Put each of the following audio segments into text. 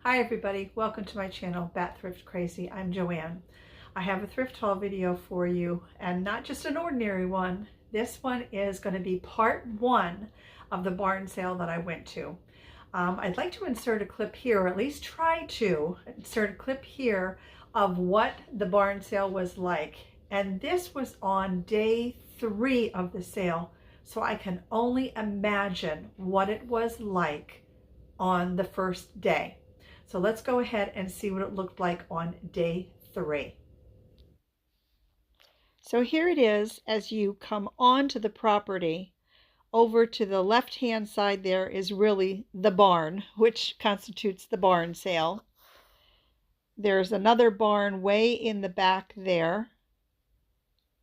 Hi everybody, welcome to my channel, Bat Thrift Crazy. I'm Joanne. I have a thrift haul video for you, and not just an ordinary one. This one is going to be part one of the barn sale that I went to. I'd like to insert a clip here, or at least try to insert a clip here of what the barn sale was like. And this was on day 3 of the sale, so I can only imagine what it was like on the first day. So let's go ahead and see what it looked like on day 3. So here it is as you come onto the property. Over to the left-hand side there is really the barn, which constitutes the barn sale. There's another barn way in the back there.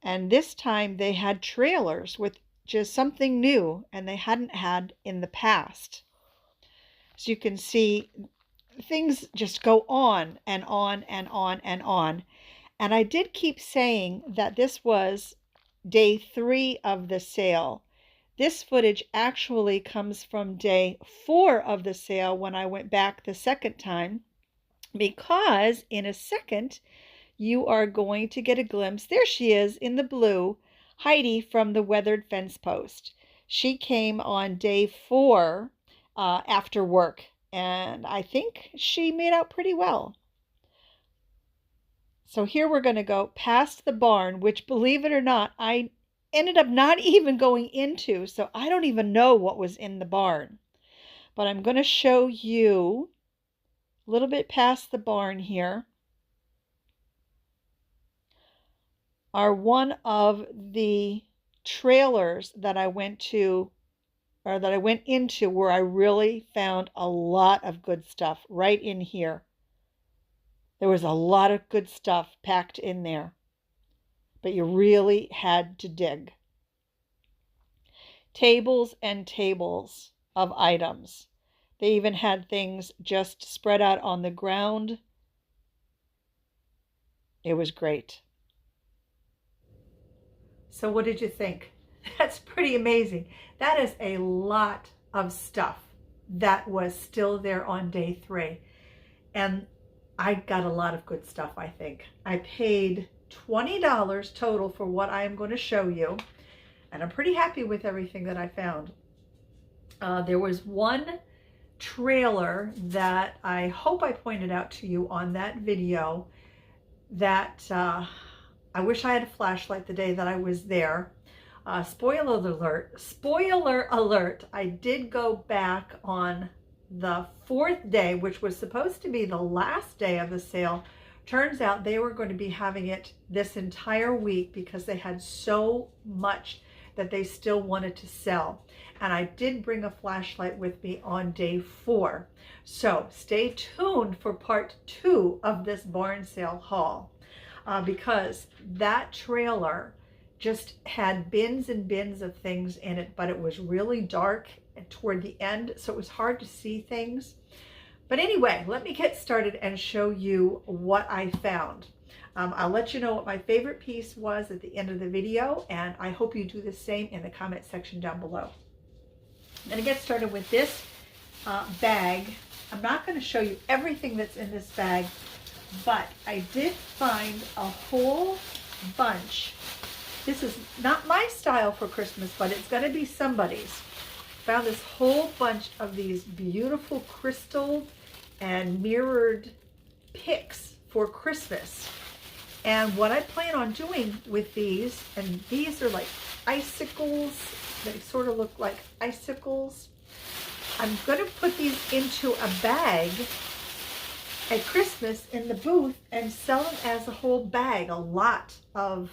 And this time they had trailers, which is something new and they hadn't had in the past. So you can see things just go on and on and on and on. And I did keep saying that this was day 3 of the sale. This footage actually comes from day 4 of the sale when I went back the second time, because in a second you are going to get a glimpse. There she is in the blue, Heidi from the Weathered Fence Post. She came on day 4 after work. And I think she made out pretty well. So here we're going to go past the barn, which, believe it or not, I ended up not even going into. So I don't even know what was in the barn. But I'm going to show you a little bit past the barn here are one of the trailers that I went to, or that I went into, where I really found a lot of good stuff right in here. There was a lot of good stuff packed in there, but you really had to dig. Tables and tables of items. They even had things just spread out on the ground. It was great. So what did you think? That's pretty amazing. That is a lot of stuff that was still there on day 3. And I got a lot of good stuff, I think. I paid $20 total for what I am going to show you. And I'm pretty happy with everything that I found. There was one trailer that I hope I pointed out to you on that video that I wish I had a flashlight the day that I was there. Spoiler alert, I did go back on the 4th day, which was supposed to be the last day of the sale. Turns out they were going to be having it this entire week because they had so much that they still wanted to sell. And I did bring a flashlight with me on day 4. So stay tuned for part 2 of this barn sale haul, because that trailer just had bins and bins of things in it, but it was really dark toward the end, so it was hard to see things. But anyway, let me get started and show you what I found. I'll let you know what my favorite piece was at the end of the video, and I hope you do the same in the comment section down below. I'm going to get started with this bag. I'm not going to show you everything that's in this bag, but I did find a whole bunch. This is not my style for Christmas, but it's going to be somebody's. Found this whole bunch of these beautiful crystal and mirrored picks for Christmas. And what I plan on doing with these, and these are like icicles, they sort of look like icicles. I'm going to put these into a bag at Christmas in the booth and sell them as a whole bag, a lot of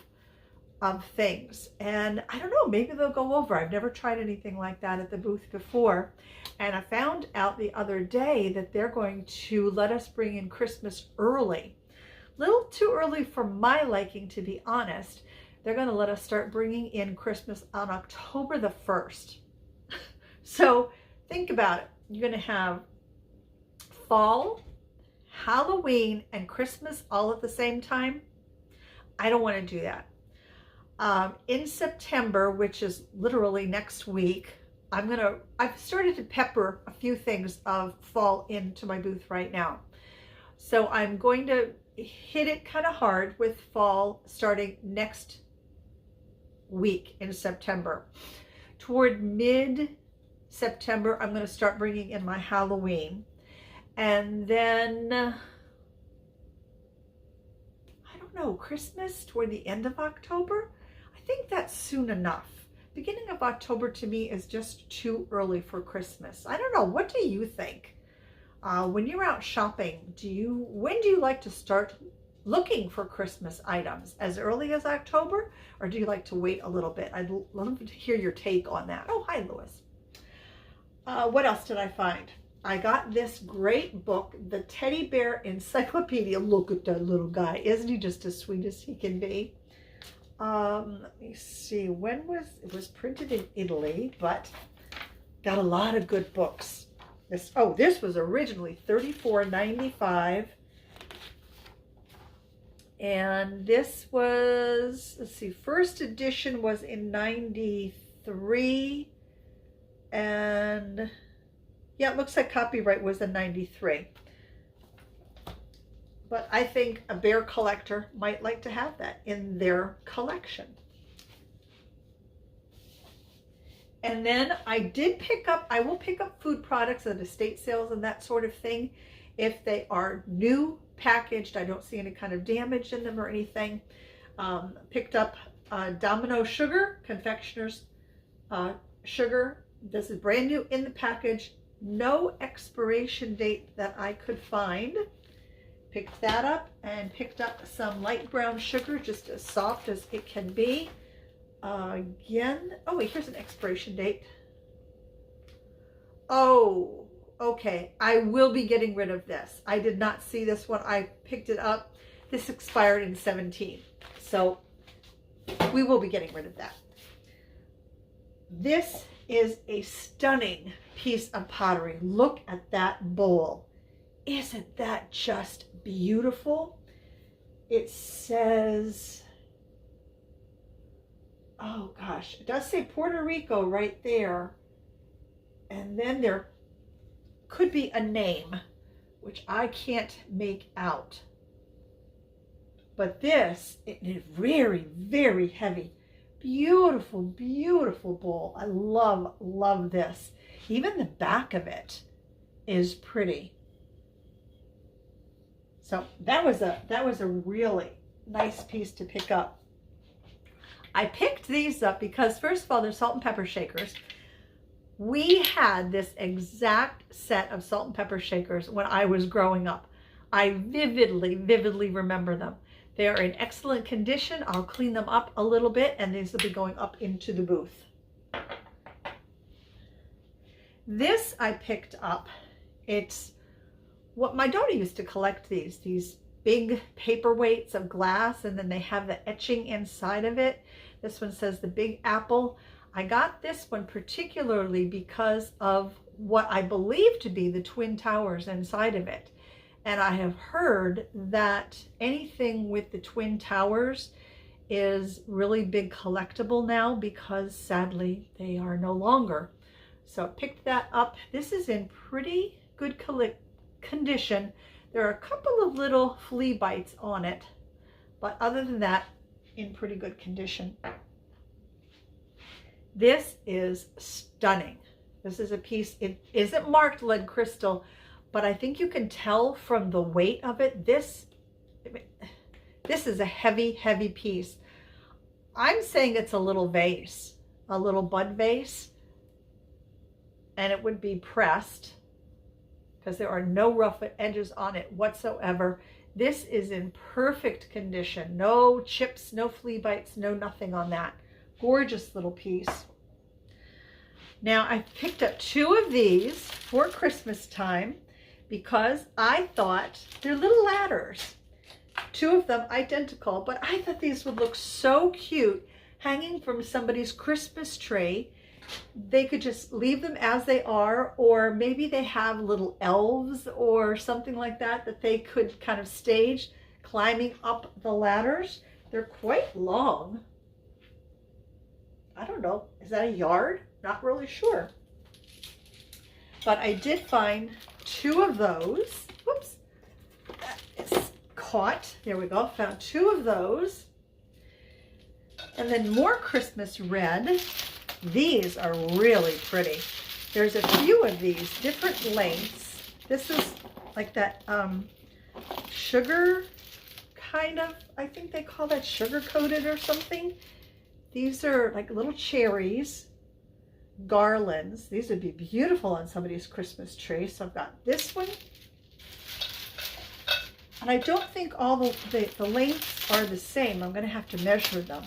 things. And I don't know, maybe they'll go over. I've never tried anything like that at the booth before. And I found out the other day that they're going to let us bring in Christmas early. A little too early for my liking, to be honest. They're going to let us start bringing in Christmas on October the 1st. So think about it. You're going to have fall, Halloween, and Christmas all at the same time. I don't want to do that. In September, which is literally next week, I've started to pepper a few things of fall into my booth right now. So I'm going to hit it kind of hard with fall starting next week in September. Toward mid-September, I'm going to start bringing in my Halloween. And then, I don't know, Christmas toward the end of October? I think that's soon enough. Beginning of October to me is just too early for Christmas. I don't know. What do you think? When you're out shopping, when do you like to start looking for Christmas items? As early as October? Or do you like to wait a little bit? I'd love to hear your take on that. Oh, hi, Louis. What else did I find? I got this great book, The Teddy Bear Encyclopedia. Look at that little guy. Isn't he just as sweet as he can be? Let me see. It was printed in Italy, but got a lot of good books. This was originally $34.95. And this was, let's see, first edition was in 93. And yeah, it looks like copyright was in 93. But I think a bear collector might like to have that in their collection. And then I will pick up food products at estate sales and that sort of thing. If they are new packaged, I don't see any kind of damage in them or anything. Picked up Domino sugar, confectioner's sugar. This is brand new in the package. No expiration date that I could find. Picked that up and picked up some light brown sugar, just as soft as it can be. Again, oh wait, here's an expiration date. Oh, okay, I will be getting rid of this. I did not see this when I picked it up. This expired in 17, so we will be getting rid of that. This is a stunning piece of pottery. Look at that bowl. Isn't that just beautiful? It says, oh gosh, it does say Puerto Rico right there. And then there could be a name, which I can't make out. But this, it is very, very heavy. Beautiful, beautiful bowl. I love this. Even the back of it is pretty. So that was a really nice piece to pick up. I picked these up because, first of all, they're salt and pepper shakers. We had this exact set of salt and pepper shakers when I was growing up. I vividly remember them. They are in excellent condition. I'll clean them up a little bit, and these will be going up into the booth. This I picked up. It's what my daughter used to collect, these big paperweights of glass, and then they have the etching inside of it. This one says the Big Apple. I got this one particularly because of what I believe to be the Twin Towers inside of it. And I have heard that anything with the Twin Towers is really big collectible now because sadly they are no longer. So I picked that up. This is in pretty good condition. There are a couple of little flea bites on it, but other than that, in pretty good condition. This is stunning. This is a piece, it isn't marked lead crystal, but I think you can tell from the weight of it. This is a heavy piece. I'm saying it's a little vase, a little bud vase, and it would be pressed because there are no rough edges on it whatsoever. This is in perfect condition. No chips, no flea bites, no nothing on that. Gorgeous little piece. Now I picked up 2 of these for Christmas time because I thought they're little ladders. 2 of them identical, but I thought these would look so cute hanging from somebody's Christmas tree. They could just leave them as they are, or maybe they have little elves or something like that that they could kind of stage climbing up the ladders. They're quite long. I don't know, is that a yard? Not really sure. But I did find 2 of those. Whoops. It's caught. There we go. Found 2 of those. And then more Christmas red. These are really pretty. There's a few of these different lengths. This is like that sugar kind of, I think they call that sugar coated or something. These are like little cherries, garlands. These would be beautiful on somebody's Christmas tree. So I've got this one. And I don't think all the lengths are the same. I'm going to have to measure them.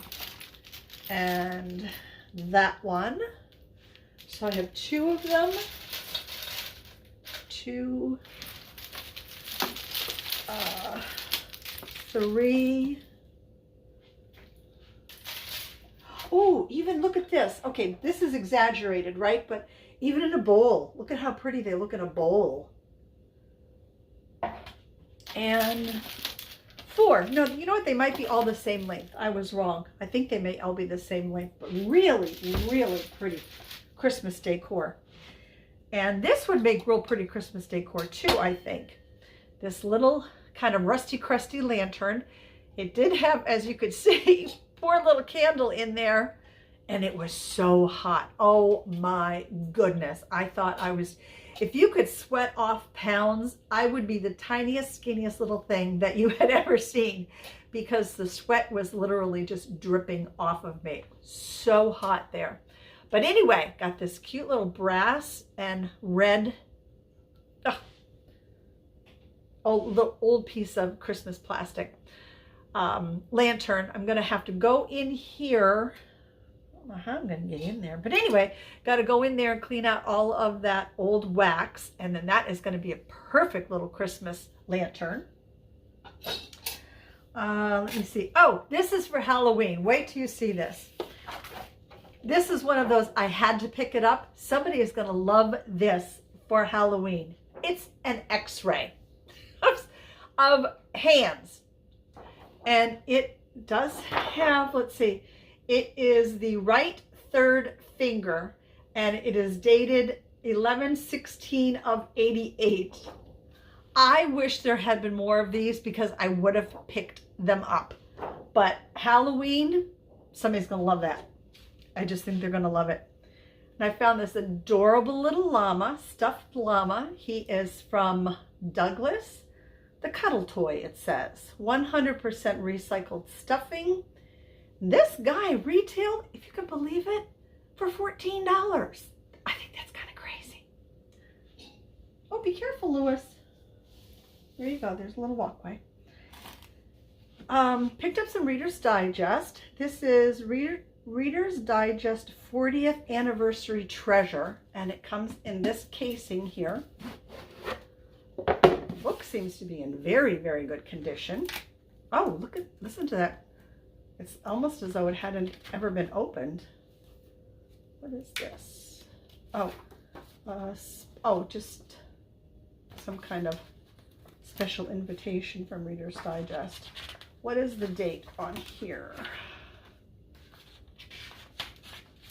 And that one. So I have 2 of them. 2, 3. Oh, even look at this. Okay, this is exaggerated, right? But even in a bowl, look at how pretty they look in a bowl. And 4. No, you know what? They might be all the same length. I was wrong. I think they may all be the same length, but really, really pretty Christmas decor. And this would make real pretty Christmas decor too, I think. This little kind of rusty, crusty lantern. It did have, as you could see, 4 little candle in there, and it was so hot. Oh my goodness. I thought I was, if you could sweat off pounds, I would be the tiniest, skinniest little thing that you had ever seen, because the sweat was literally just dripping off of me. So hot there. But anyway, got this cute little brass and red, old piece of Christmas plastic lantern. I'm going to have to go in here. I don't know how I'm going to get in there. But anyway, got to go in there and clean out all of that old wax. And then that is going to be a perfect little Christmas lantern. Let me see. Oh, this is for Halloween. Wait till you see this. This is one of those, I had to pick it up. Somebody is going to love this for Halloween. It's an X-ray of hands. And it does have, let's see, it is the right 3rd finger, and it is dated 11/16 of 88. I wish there had been more of these, because I would have picked them up. But Halloween, somebody's going to love that. I just think they're going to love it. And I found this adorable little llama, stuffed llama. He is from Douglas. The cuddle toy, it says. 100% recycled stuffing. This guy retailed, if you can believe it, for $14. I think that's kind of crazy. Oh, be careful, Lewis. There you go. There's a little walkway. Picked up some Reader's Digest. This is Reader's Digest 40th Anniversary Treasure, and it comes in this casing here. The book seems to be in very, very good condition. Oh, listen to that. It's almost as though it hadn't ever been opened. What is this? Oh, just some kind of special invitation from Reader's Digest. What is the date on here?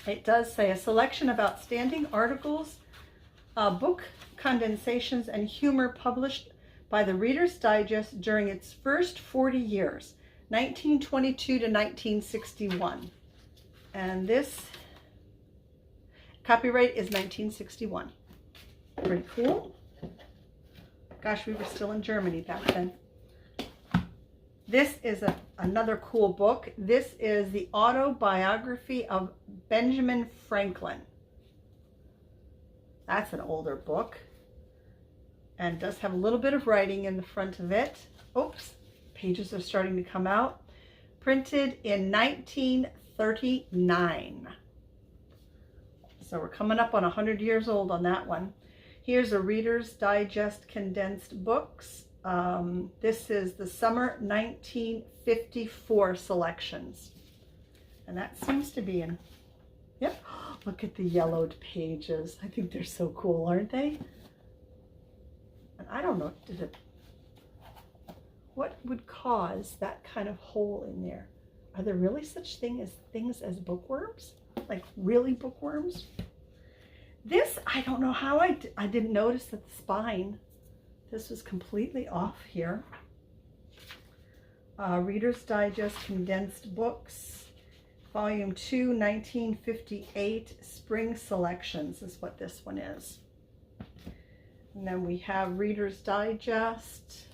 It does say a selection of outstanding articles, book condensations, and humor published by the Reader's Digest during its first 40 years, 1922 to 1961. And this copyright is 1961. Pretty cool. Gosh, we were still in Germany back then. This is another cool book. This is the autobiography of Benjamin Franklin. That's an older book, and does have a little bit of writing in the front of it. Oops, pages are starting to come out. Printed in 1939. So we're coming up on 100 years old on that one. Here's a Reader's Digest condensed books. This is the summer 1954 selections. And that seems to be in, yep. Look at the yellowed pages. I think they're so cool, aren't they? And I don't know, what would cause that kind of hole in there? Are there really such things as bookworms? Like really bookworms? This, I don't know how I didn't notice that the spine, this was completely off here. Reader's Digest Condensed Books, Volume 2, 1958, Spring Selections is what this one is. And then we have Reader's Digest.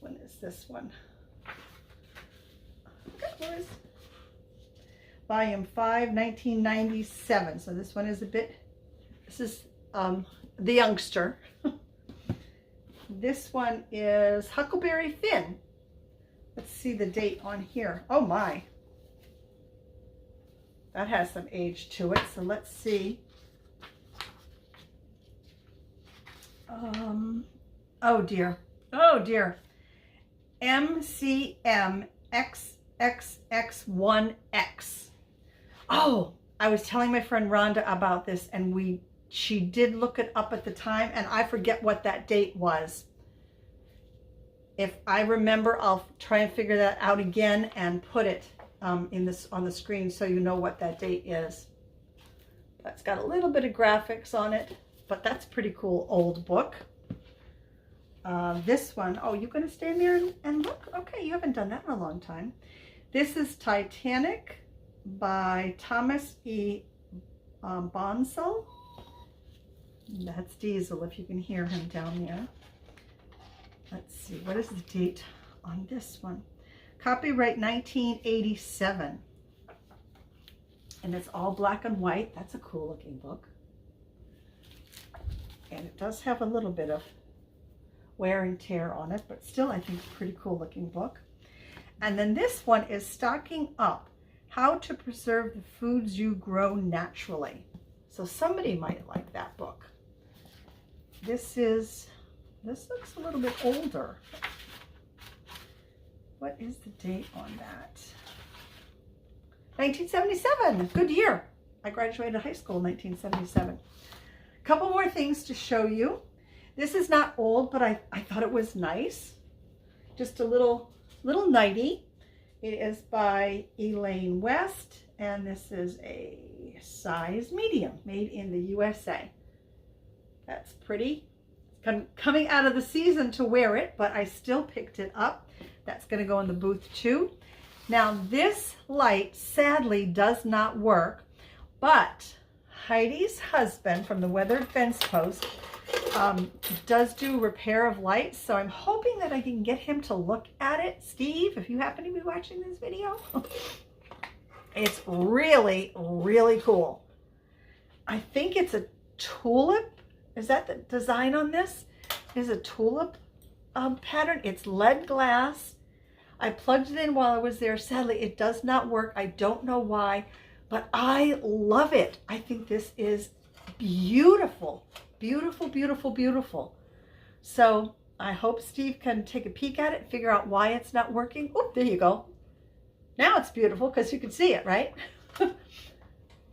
When is this one? Where is Volume 5, 1997. So this one is a bit, this is The Youngster. This one is Huckleberry Finn. Let's see the date on here. Oh my. That has some age to it. So let's see. Oh dear. Oh dear. MCM XXX1X. Oh, I was telling my friend Rhonda about this, and she did look it up at the time, and I forget what that date was. If I remember, I'll try and figure that out again and put it on the screen so you know what that date is. That's got a little bit of graphics on it, but that's a pretty cool old book. This one, oh, you're going to stand there and look? Okay, you haven't done that in a long time. This is Titanic by Thomas E. Bonsall. That's Diesel, if you can hear him down there. Let's see, what is the date on this one? Copyright 1987. And it's all black and white. That's a cool looking book. And it does have a little bit of wear and tear on it, but still I think it's a pretty cool looking book. And then this one is Stocking Up, How to Preserve the Foods You Grow Naturally. So somebody might like that book. This looks a little bit older. What is the date on that? 1977, good year. I graduated high school in 1977. A couple more things to show you. This is not old, but I thought it was nice. Just a little nightie. It is by Elaine West, and this is a size medium, made in the USA. That's pretty. Coming out of the season to wear it, but I still picked it up. That's going to go in the booth too. Now this light sadly does not work, but Heidi's husband from the Weathered Fence Post does do repair of lights, so I'm hoping that I can get him to look at it. Steve, if you happen to be watching this video, it's really, really cool. I think it's a tulip. Is that the design on this? It is a tulip pattern. It's lead glass. I plugged it in while I was there. Sadly, it does not work. I don't know why, but I love it. I think this is beautiful. Beautiful, beautiful, beautiful. So I hope Steve can take a peek at it, figure out why it's not working. Oh, there you go. Now it's beautiful because you can see it, right?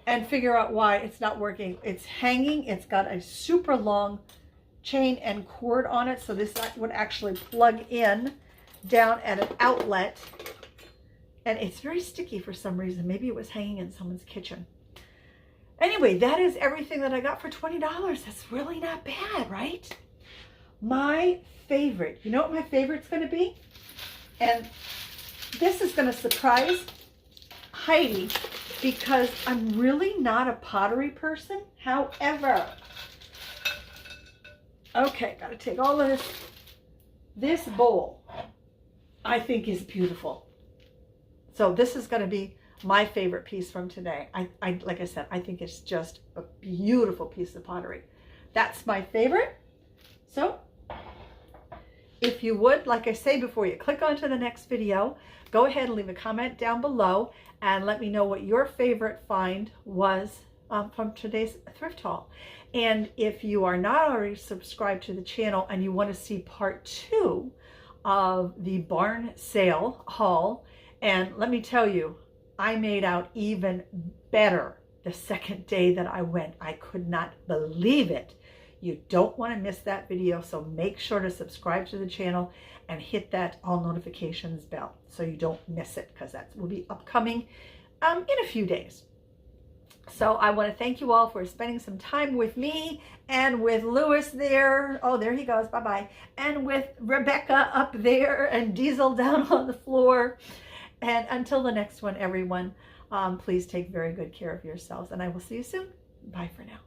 And figure out why it's not working. It's hanging. It's got a super long chain and cord on it, so this would actually plug in down at an outlet. And it's very sticky for some reason. Maybe it was hanging in someone's kitchen. Anyway, that is everything that I got for $20. That's really not bad, right? My favorite, you know what my favorite's going to be? And this is going to surprise Heidi because I'm really not a pottery person. However, okay, got to take all of this. This bowl, I think, is beautiful. So this is going to be my favorite piece from today. I like I said, I think it's just a beautiful piece of pottery. That's my favorite. So if you would, like I say, before you click on to the next video, go ahead and leave a comment down below and let me know what your favorite find was from today's thrift haul. And if you are not already subscribed to the channel and you want to see part 2 of the barn sale haul, and let me tell you, I made out even better the second day that I went. I could not believe it. You don't want to miss that video, so make sure to subscribe to the channel and hit that all notifications bell so you don't miss it, because that will be upcoming in a few days. So I want to thank you all for spending some time with me and with Lewis there. Oh, there he goes. Bye-bye. And with Rebecca up there and Diesel down on the floor. And until the next one, everyone, please take very good care of yourselves. And I will see you soon. Bye for now.